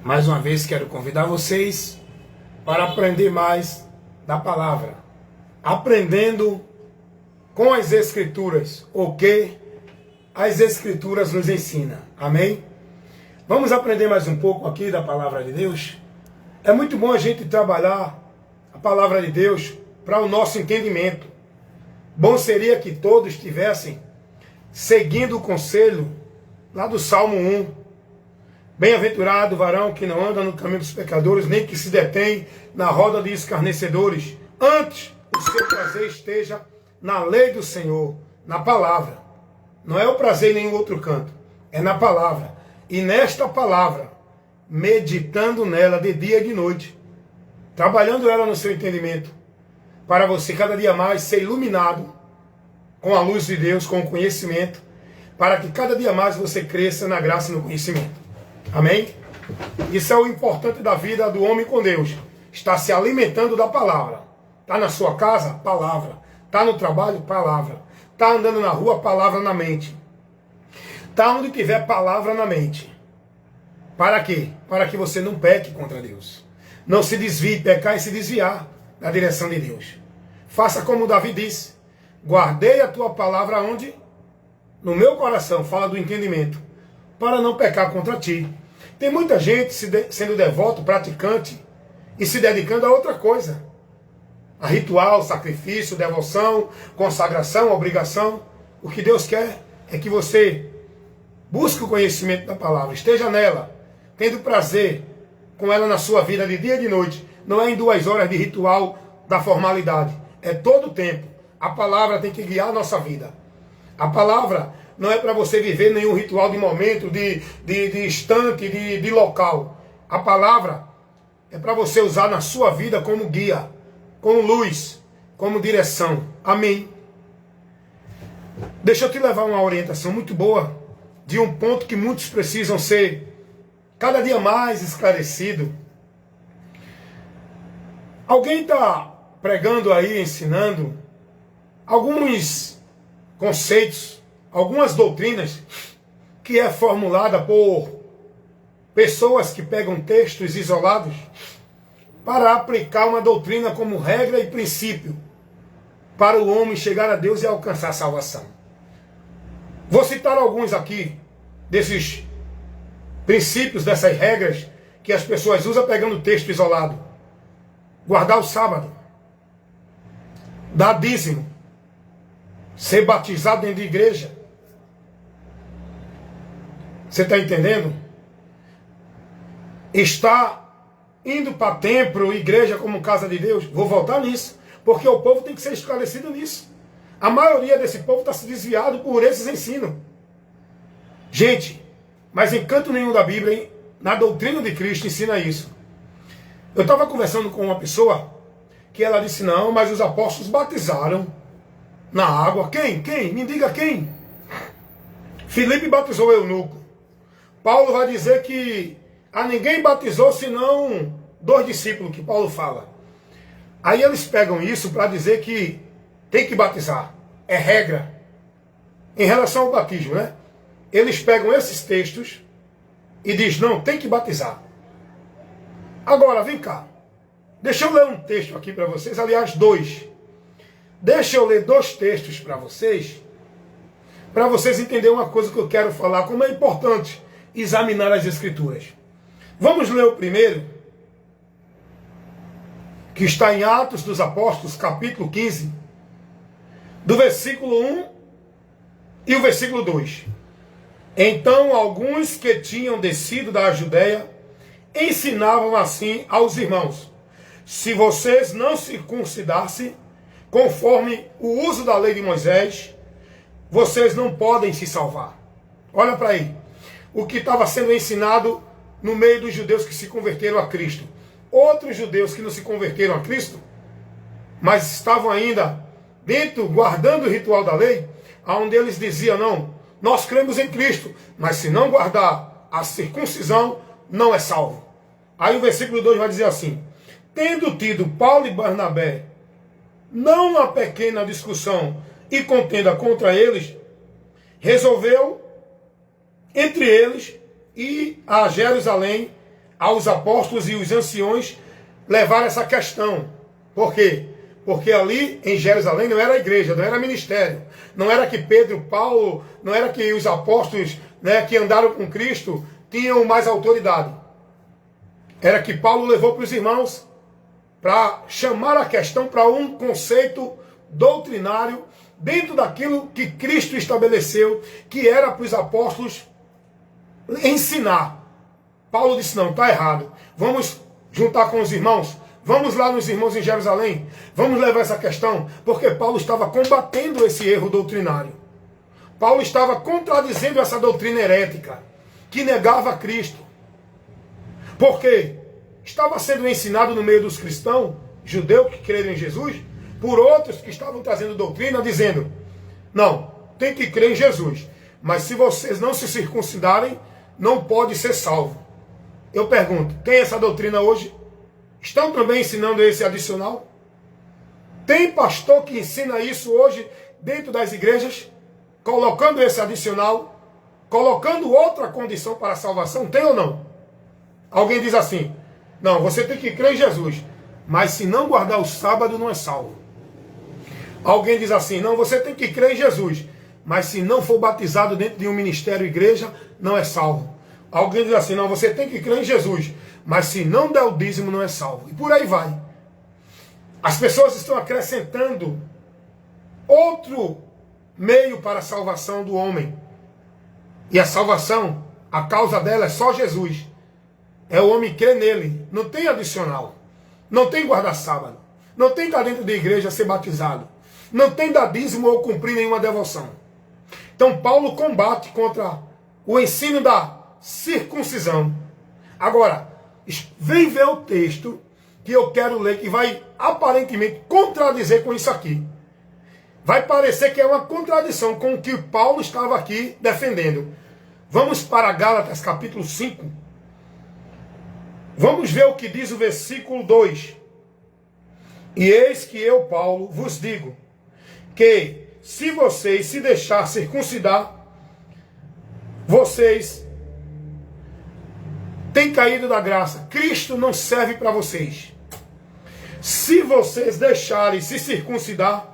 Mais uma vez quero convidar vocês para aprender mais da palavra, aprendendo com as Escrituras o que as Escrituras nos ensinam. Amém? Vamos aprender mais um pouco aqui da palavra de Deus? É muito bom a gente trabalhar a palavra de Deus para o nosso entendimento. Bom seria que todos estivessem seguindo o conselho lá do Salmo 1. Bem-aventurado o varão que não anda no caminho dos pecadores, nem que se detém na roda de escarnecedores. Antes, o seu prazer esteja na lei do Senhor, na palavra. Não é o prazer em nenhum outro canto, é na palavra. E nesta palavra, meditando nela de dia e de noite, trabalhando ela no seu entendimento, para você cada dia mais ser iluminado com a luz de Deus, com o conhecimento, para que cada dia mais você cresça na graça e no conhecimento. Amém? Isso é o importante da vida do homem com Deus. Está se alimentando da palavra. Está na sua casa? Palavra. Está no trabalho? Palavra. Está andando na rua? Palavra na mente. Está onde tiver palavra na mente. Para quê? Para que você não peque contra Deus. Não se desvie, pecar e se desviar da direção de Deus. Faça como Davi disse. Guardei a tua palavra onde? No meu coração. Fala do entendimento. Para não pecar contra ti. Tem muita gente sendo devoto, praticante e se dedicando a outra coisa. A ritual, sacrifício, devoção, consagração, obrigação. O que Deus quer é que você busque o conhecimento da palavra, esteja nela, tendo prazer com ela na sua vida de dia e de noite. Não é em 2 horas de ritual da formalidade, é todo o tempo. A palavra tem que guiar a nossa vida. A palavra não é para você viver nenhum ritual de momento, de instante, de local. A palavra é para você usar na sua vida como guia, como luz, como direção. Amém? Deixa eu te levar uma orientação muito boa de um ponto que muitos precisam ser cada dia mais esclarecido. Alguém está pregando aí, ensinando alguns conceitos, algumas doutrinas que é formulada por pessoas que pegam textos isolados para aplicar uma doutrina como regra e princípio para o homem chegar a Deus e alcançar a salvação. Vou citar alguns aqui desses princípios, dessas regras que as pessoas usam pegando texto isolado. Guardar o sábado, dar dízimo, ser batizado dentro de igreja. Você está entendendo? Está indo para templo, igreja como casa de Deus. Vou voltar nisso, porque o povo tem que ser esclarecido nisso. A maioria desse povo está se desviado por esses ensinos. Gente, mas em canto nenhum da Bíblia, na doutrina de Cristo, ensina isso. Eu estava conversando com uma pessoa que ela disse, não, mas os apóstolos batizaram na água. Quem? Quem? Me diga quem. Filipe batizou o eunuco. Paulo vai dizer que a ninguém batizou senão 2 discípulos, que Paulo fala. Aí eles pegam isso para dizer que tem que batizar. É regra. Em relação ao batismo, né? Eles pegam esses textos e dizem, não, tem que batizar. Agora, vem cá. Deixa eu ler um texto aqui para vocês, aliás, 2. Deixa eu ler 2 textos para vocês entenderem uma coisa que eu quero falar, como é importante examinar as Escrituras. Vamos ler o primeiro, que está em Atos dos Apóstolos, capítulo 15, do versículo 1 e o versículo 2. Então, alguns que tinham descido da Judéia ensinavam assim aos irmãos: se vocês não circuncidassem conforme o uso da lei de Moisés, vocês não podem se salvar. Olha para aí. O que estava sendo ensinado no meio dos judeus que se converteram a Cristo. Outros judeus que não se converteram a Cristo, mas estavam ainda dentro, guardando o ritual da lei, onde eles diziam, não, nós cremos em Cristo, mas se não guardar a circuncisão, não é salvo. Aí o versículo 2 vai dizer assim: tendo tido Paulo e Barnabé não uma pequena discussão e contenda contra eles, resolveu entre eles ir a Jerusalém aos apóstolos e os anciões levar essa questão. Por quê? Porque ali em Jerusalém não era igreja, não era ministério. Não era que Pedro, Paulo, não era que os apóstolos, né, que andaram com Cristo tinham mais autoridade. Era que Paulo levou para os irmãos para chamar a questão para um conceito doutrinário dentro daquilo que Cristo estabeleceu, que era para os apóstolos ensinar. Paulo disse, não, está errado. Vamos juntar com os irmãos. Vamos lá nos irmãos em Jerusalém. Vamos levar essa questão. Porque Paulo estava combatendo esse erro doutrinário. Paulo estava contradizendo essa doutrina herética, que negava Cristo. Por quê? Estava sendo ensinado no meio dos cristãos, judeus que creram em Jesus, por outros que estavam trazendo doutrina, dizendo, não, tem que crer em Jesus. Mas se vocês não se circuncidarem, não pode ser salvo. Eu pergunto, tem essa doutrina hoje? Estão também ensinando esse adicional? Tem pastor que ensina isso hoje dentro das igrejas? Colocando esse adicional? Colocando outra condição para a salvação? Tem ou não? Alguém diz assim, não, você tem que crer em Jesus, mas se não guardar o sábado não é salvo. Alguém diz assim, não, você tem que crer em Jesus, mas se não for batizado dentro de um ministério igreja, não é salvo. Alguém diz assim, não, você tem que crer em Jesus, mas se não der o dízimo, não é salvo. E por aí vai. As pessoas estão acrescentando outro meio para a salvação do homem. E a salvação, a causa dela é só Jesus. É o homem crer nele. Não tem adicional. Não tem guardar sábado. Não tem estar dentro da igreja ser batizado. Não tem dar dízimo ou cumprir nenhuma devoção. Então Paulo combate contra o ensino da circuncisão. Agora, vem ver o texto que eu quero ler, que vai aparentemente contradizer com isso aqui. Vai parecer que é uma contradição com o que Paulo estava aqui defendendo. Vamos para Gálatas capítulo 5. Vamos ver o que diz o versículo 2. E eis que eu, Paulo, vos digo, que se vocês se deixar circuncidar, vocês têm caído da graça. Cristo não serve para vocês. Se vocês deixarem se circuncidar,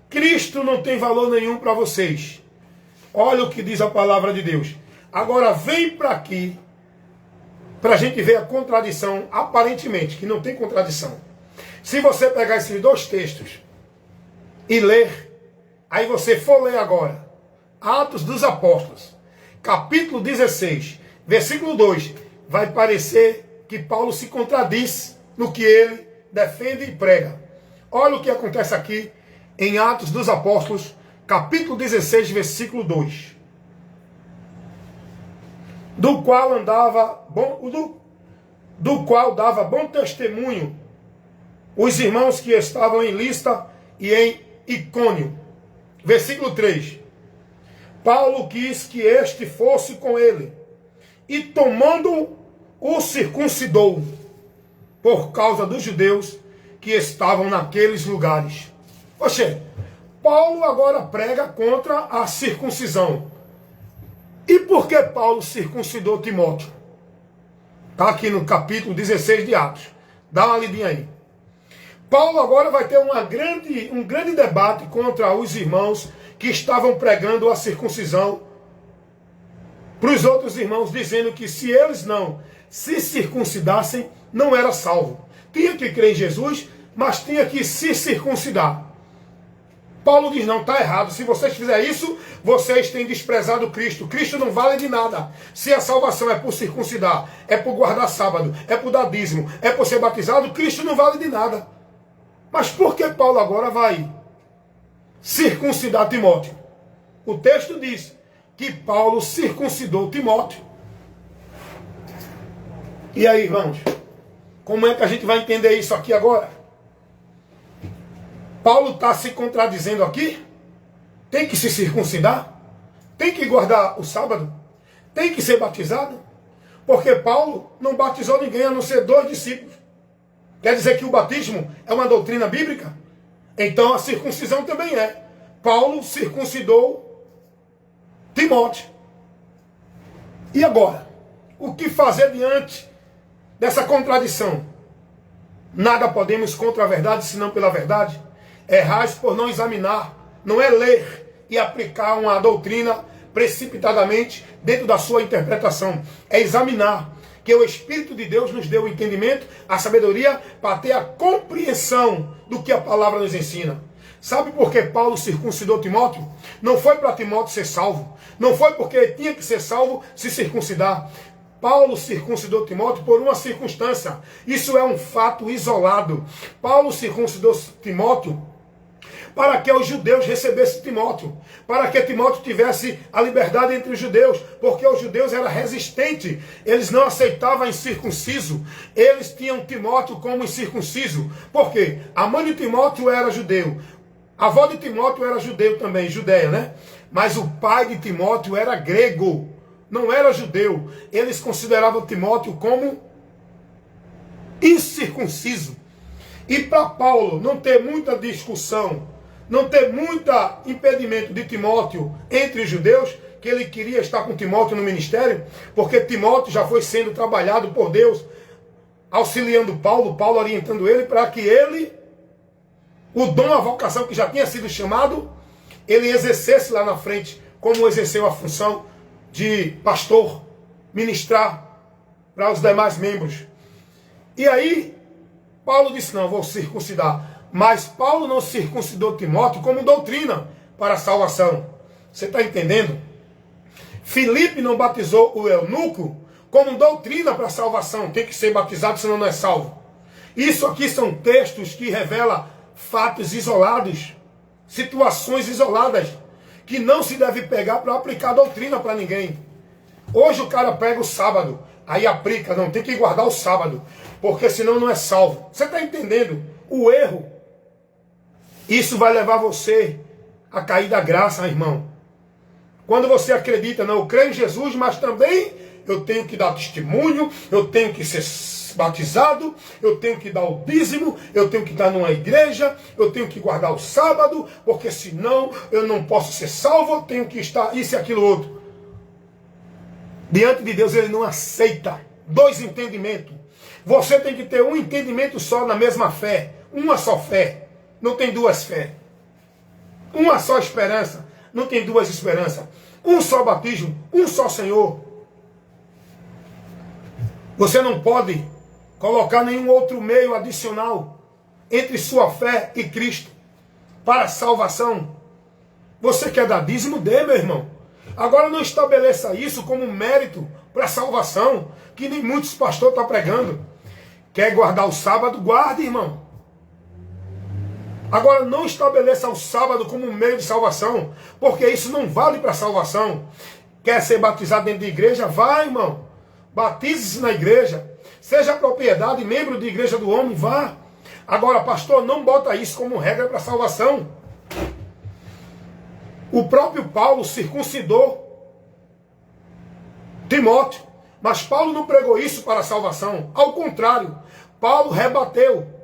Cristo não tem valor nenhum para vocês. Olha o que diz a palavra de Deus. Agora vem para aqui, para a gente ver a contradição, aparentemente, que não tem contradição. Se você pegar esses dois textos e ler, aí você for ler agora, Atos dos Apóstolos, capítulo 16, versículo 2, vai parecer que Paulo se contradiz no que ele defende e prega. Olha o que acontece aqui em Atos dos Apóstolos, capítulo 16, versículo 2. Do qual dava bom testemunho os irmãos que estavam em Listra e em Icônio. Versículo 3. Paulo quis que este fosse com ele, e tomando o circuncidou, por causa dos judeus que estavam naqueles lugares. Oxe, Paulo agora prega contra a circuncisão. E por que Paulo circuncidou Timóteo? Está aqui no capítulo 16 de Atos. Dá uma lidinha aí. Paulo agora vai ter um grande debate contra os irmãos que estavam pregando a circuncisão para os outros irmãos, dizendo que se eles não se circuncidassem, não era salvo. Tinha que crer em Jesus, mas tinha que se circuncidar. Paulo diz, não, está errado. Se vocês fizerem isso, vocês têm desprezado Cristo. Cristo não vale de nada. Se a salvação é por circuncidar, é por guardar sábado, é por dar dízimo, é por ser batizado, Cristo não vale de nada. Mas por que Paulo agora vai circuncidar Timóteo? O texto diz que Paulo circuncidou Timóteo. E aí, irmãos? Como é que a gente vai entender isso aqui agora? Paulo está se contradizendo aqui? Tem que se circuncidar? Tem que guardar o sábado? Tem que ser batizado? Porque Paulo não batizou ninguém a não ser 2 discípulos. Quer dizer que o batismo é uma doutrina bíblica? Então a circuncisão também é. Paulo circuncidou Timóteo. E agora? O que fazer diante dessa contradição. Nada podemos contra a verdade, senão pela verdade. Errais por não examinar, não é ler e aplicar uma doutrina precipitadamente dentro da sua interpretação. É examinar, que o Espírito de Deus nos deu o entendimento, a sabedoria, para ter a compreensão do que a palavra nos ensina. Sabe por que Paulo circuncidou Timóteo? Não foi para Timóteo ser salvo. Não foi porque ele tinha que ser salvo se circuncidar. Paulo circuncidou Timóteo por uma circunstância. Isso é um fato isolado. Paulo circuncidou Timóteo para que os judeus recebessem Timóteo, para que Timóteo tivesse a liberdade entre os judeus, porque os judeus eram resistentes, eles não aceitavam incircunciso, eles tinham Timóteo como incircunciso. Por quê? A mãe de Timóteo era judeu, a avó de Timóteo era judeu também, judeia, né? Mas o pai de Timóteo era grego, não era judeu. Eles consideravam Timóteo como incircunciso. E para Paulo não ter muita discussão, não ter muito impedimento de Timóteo entre os judeus, que ele queria estar com Timóteo no ministério, porque Timóteo já foi sendo trabalhado por Deus, auxiliando Paulo, Paulo orientando ele para que ele, o dom, a vocação que já tinha sido chamado, ele exercesse lá na frente, como exerceu a função de pastor, ministrar para os demais membros. E aí, Paulo disse, não, vou circuncidar. Mas Paulo não circuncidou Timóteo como doutrina para a salvação. Você está entendendo? Filipe não batizou o eunuco como doutrina para a salvação. Tem que ser batizado, senão não é salvo. Isso aqui são textos que revelam fatos isolados, situações isoladas, que não se deve pegar para aplicar doutrina para ninguém. Hoje o cara pega o sábado, aí aplica, não, tem que guardar o sábado, porque senão não é salvo. Você está entendendo o erro? Isso vai levar você a cair da graça, irmão. Quando você acredita, não, eu creio em Jesus, mas também eu tenho que dar testemunho, eu tenho que ser batizado, eu tenho que dar o dízimo, eu tenho que estar numa igreja, eu tenho que guardar o sábado, porque senão eu não posso ser salvo, eu tenho que estar isso e aquilo outro. Diante de Deus ele não aceita dois entendimentos. Você tem que ter um entendimento só na mesma fé, uma só fé. Não tem duas fé. Uma só esperança. Não tem duas esperanças. Um só batismo. Um só Senhor. Você não pode colocar nenhum outro meio adicional entre sua fé e Cristo para a salvação. Você quer dar dízimo? Dê, meu irmão. Agora não estabeleça isso como mérito para a salvação, que nem muitos pastores estão pregando. Quer guardar o sábado? Guarde, irmão. Agora não estabeleça o sábado como um meio de salvação, porque isso não vale para a salvação. Quer ser batizado dentro de igreja? Vá, irmão. Batize-se na igreja. Seja propriedade, membro de igreja do homem, vá. Agora, pastor, não bota isso como regra para a salvação. O próprio Paulo circuncidou Timóteo, mas Paulo não pregou isso para a salvação. Ao contrário, Paulo rebateu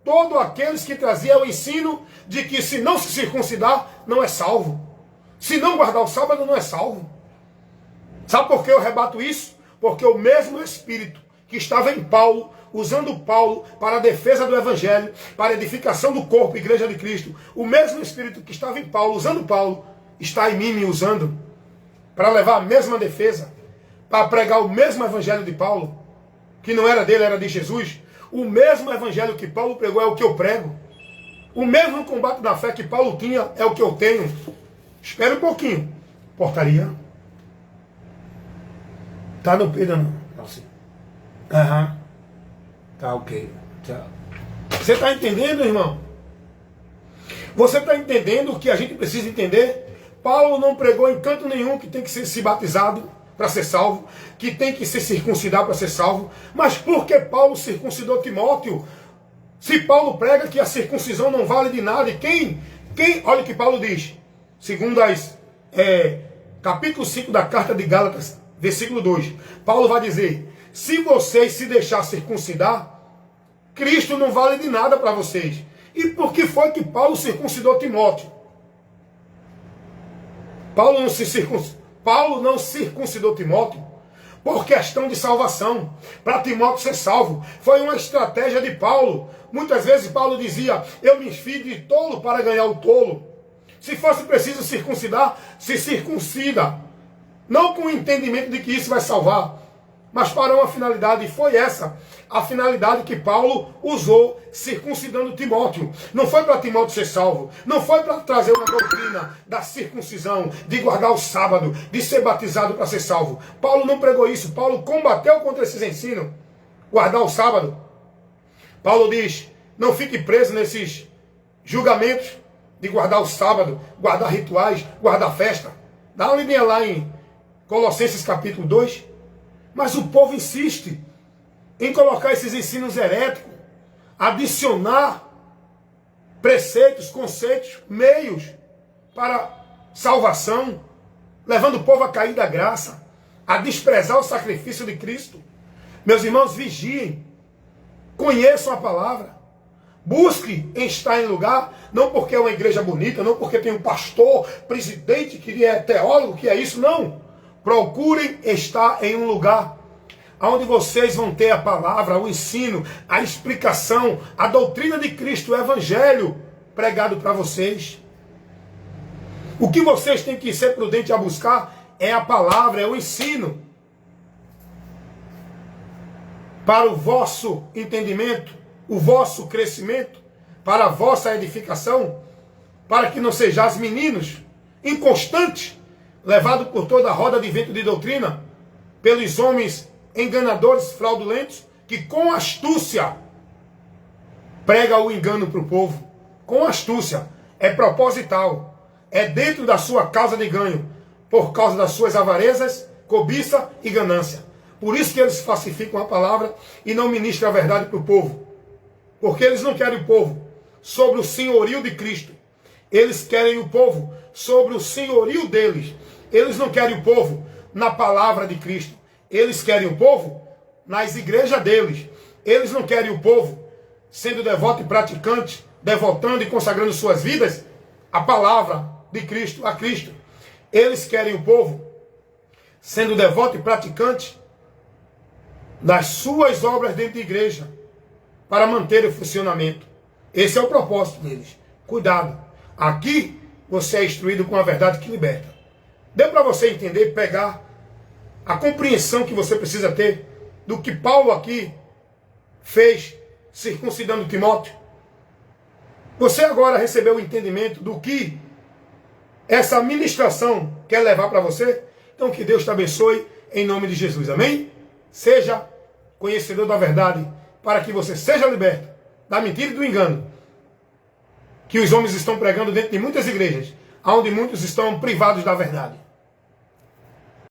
todos aqueles que traziam o ensino de que se não se circuncidar, não é salvo. Se não guardar o sábado, não é salvo. Sabe por que eu rebato isso? Porque o mesmo Espírito que estava em Paulo, usando Paulo para a defesa do Evangelho, para a edificação do corpo, Igreja de Cristo, o mesmo Espírito que estava em Paulo, usando Paulo, está em mim me usando para levar a mesma defesa, para pregar o mesmo Evangelho de Paulo, que não era dele, era de Jesus. O mesmo Evangelho que Paulo pregou é o que eu prego. O mesmo combate da fé que Paulo tinha é o que eu tenho. Espera um pouquinho. Portaria. Tá no Pedro, não? Não, sim. Aham. Tá ok. Tchau. Você está entendendo, irmão? Você está entendendo o que a gente precisa entender? Paulo não pregou em canto nenhum que tem que ser se batizado para ser salvo, que tem que se circuncidar para ser salvo. Mas por que Paulo circuncidou Timóteo? Se Paulo prega que a circuncisão não vale de nada, e quem olha o que Paulo diz, segundo capítulo 5 da carta de Gálatas, versículo 2, Paulo vai dizer, se vocês se deixar circuncidar, Cristo não vale de nada para vocês. E por que foi que Paulo circuncidou Timóteo? Paulo não circuncidou Timóteo por questão de salvação, para Timóteo ser salvo. Foi uma estratégia de Paulo. Muitas vezes Paulo dizia, eu me fiz de tolo para ganhar o tolo. Se fosse preciso circuncidar, se circuncida. Não com o entendimento de que isso vai salvar, mas para uma finalidade, e foi essa a finalidade que Paulo usou circuncidando Timóteo. Não foi para Timóteo ser salvo, não foi para trazer uma doutrina da circuncisão, de guardar o sábado, de ser batizado para ser salvo. Paulo não pregou isso, Paulo combateu contra esses ensinos, guardar o sábado. Paulo diz, não fique preso nesses julgamentos de guardar o sábado, guardar rituais, guardar festa. Dá uma lidinha lá em Colossenses capítulo 2. Mas o povo insiste em colocar esses ensinos heréticos, adicionar preceitos, conceitos, meios para salvação, levando o povo a cair da graça, a desprezar o sacrifício de Cristo. Meus irmãos, vigiem, conheçam a palavra, busque em estar em lugar, não porque é uma igreja bonita, não porque tem um pastor, presidente que é teólogo, que é isso, não. Procurem estar em um lugar onde vocês vão ter a palavra, o ensino, a explicação, a doutrina de Cristo, o evangelho pregado para vocês. O que vocês têm que ser prudentes a buscar é a palavra, é o ensino. Para o vosso entendimento, o vosso crescimento, para a vossa edificação, para que não sejais meninos inconstantes, levado por toda a roda de vento de doutrina, pelos homens enganadores, fraudulentos, que com astúcia prega o engano para o povo. Com astúcia, é proposital, é dentro da sua causa de ganho, por causa das suas avarezas, cobiça e ganância. Por isso que eles falsificam a palavra e não ministram a verdade para o povo. Porque eles não querem o povo sobre o senhorio de Cristo. Eles querem o povo sobre o senhorio deles. Eles não querem o povo na palavra de Cristo. Eles querem o povo nas igrejas deles. Eles não querem o povo sendo devoto e praticante, devotando e consagrando suas vidas à palavra de Cristo, a Cristo. Eles querem o povo sendo devoto e praticante das suas obras dentro da igreja para manter o funcionamento. Esse é o propósito deles. Cuidado. Aqui você é instruído com a verdade que liberta. Deu para você entender, pegar a compreensão que você precisa ter do que Paulo aqui fez circuncidando Timóteo? Você agora recebeu o entendimento do que essa ministração quer levar para você? Então que Deus te abençoe em nome de Jesus. Amém? Seja conhecedor da verdade para que você seja liberto da mentira e do engano que os homens estão pregando dentro de muitas igrejas, onde muitos estão privados da verdade.